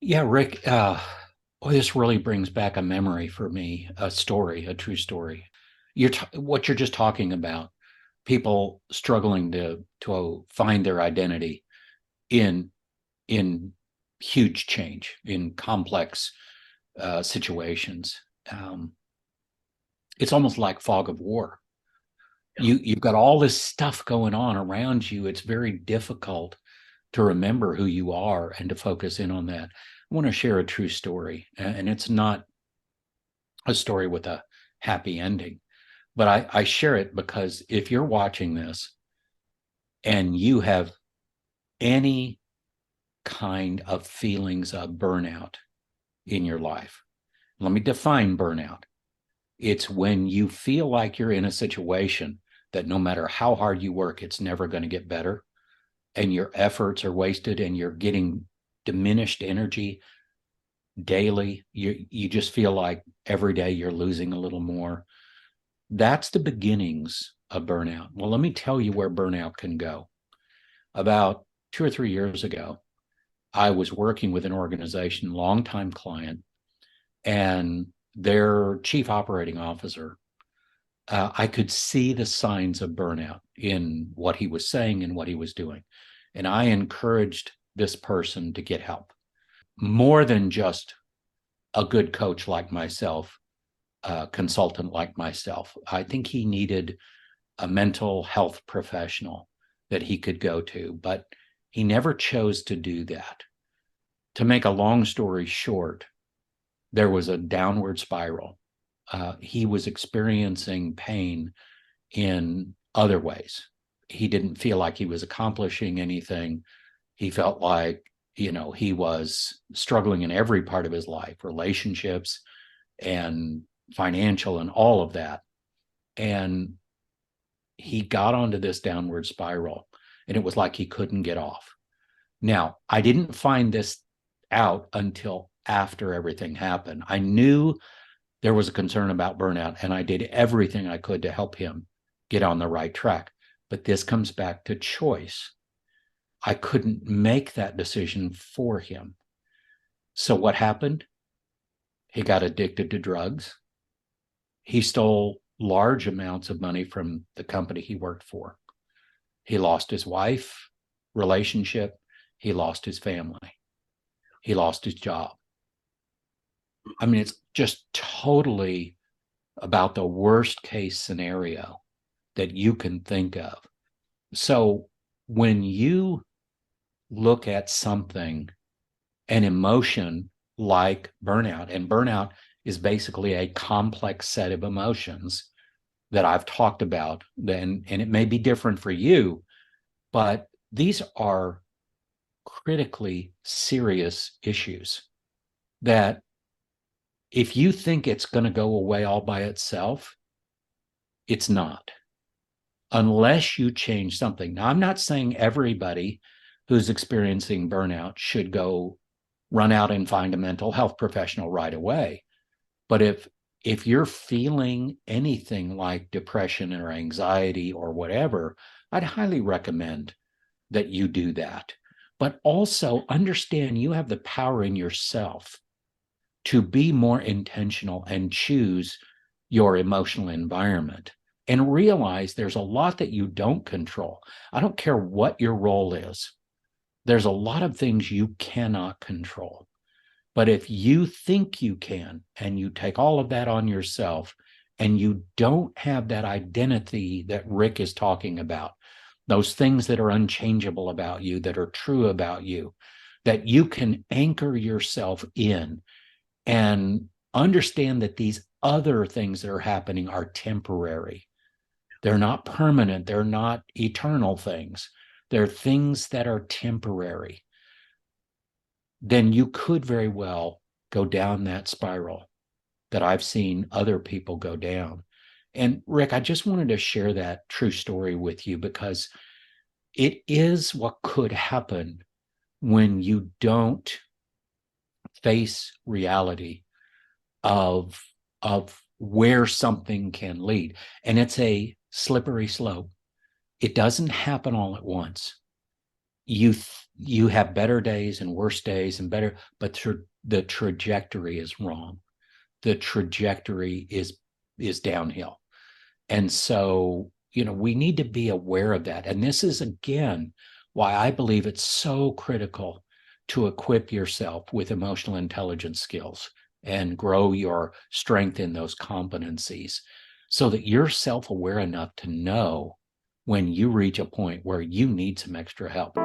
Yeah, Rick, this really brings back a memory for me, a story, a true story. What you're just talking about, people struggling to find their identity in in huge change, in complex situations. Um, it's almost like fog of war. You've got all this stuff going on around you. It's very difficult to remember who you are and to focus in on that. I want to share a true story, and it's not a story with a happy ending, but I share it because if you're watching this and you have any kind of feelings of burnout in your life, let me define burnout. It's when you feel like you're in a situation that no matter how hard you work, it's never going to get better, and your efforts are wasted and you're getting diminished energy daily. You just feel like every day you're losing a little more. That's the beginnings of burnout. Well, let me tell you where burnout can go. About 2 or 3 years ago, I was working with an organization, longtime client, and their chief operating officer. I could see the signs of burnout in what he was saying and what he was doing. And I encouraged this person to get help more than just a good coach like myself, a consultant like myself. I think he needed a mental health professional that he could go to, but he never chose to do that. To make a long story short, there was a downward spiral. He was experiencing pain in other ways. He didn't feel like he was accomplishing anything. He felt like, he was struggling in every part of his life, relationships and financial and all of that. And he got onto this downward spiral, and it was like he couldn't get off. Now, I didn't find this out until after everything happened. I knew there was a concern about burnout, and I did everything I could to help him get on the right track. But this comes back to choice. I couldn't make that decision for him. So what happened? He got addicted to drugs. He stole large amounts of money from the company he worked for. He lost his wife, relationship. He lost his family. He lost his job. I mean, it's just totally about the worst case scenario that you can think of. So when you look at something, an emotion like burnout, and burnout is basically a complex set of emotions that I've talked about, and it may be different for you, but these are critically serious issues that if you think it's going to go away all by itself, it's not, unless you change something. Now, I'm not saying everybody who's experiencing burnout should go run out and find a mental health professional right away. But if you're feeling anything like depression or anxiety or whatever, I'd highly recommend that you do that. But also understand you have the power in yourself to be more intentional and choose your emotional environment, and realize there's a lot that you don't control. I don't care what your role is. There's a lot of things you cannot control. But if you think you can, and you take all of that on yourself, and you don't have that identity that Rick is talking about, those things that are unchangeable about you, that are true about you, that you can anchor yourself in and understand that these other things that are happening are temporary. They're not permanent. They're not eternal things. They're things that are temporary. Then you could very well go down that spiral that I've seen other people go down. And Rick, I just wanted to share that true story with you because it is what could happen when you don't face reality of where something can lead. And it's a slippery slope. It doesn't happen all at once. You You have better days and worse days and better, but the trajectory is wrong. The trajectory is downhill. And so, we need to be aware of that. And this is, again, why I believe it's so critical to equip yourself with emotional intelligence skills and grow your strength in those competencies so that you're self-aware enough to know when you reach a point where you need some extra help.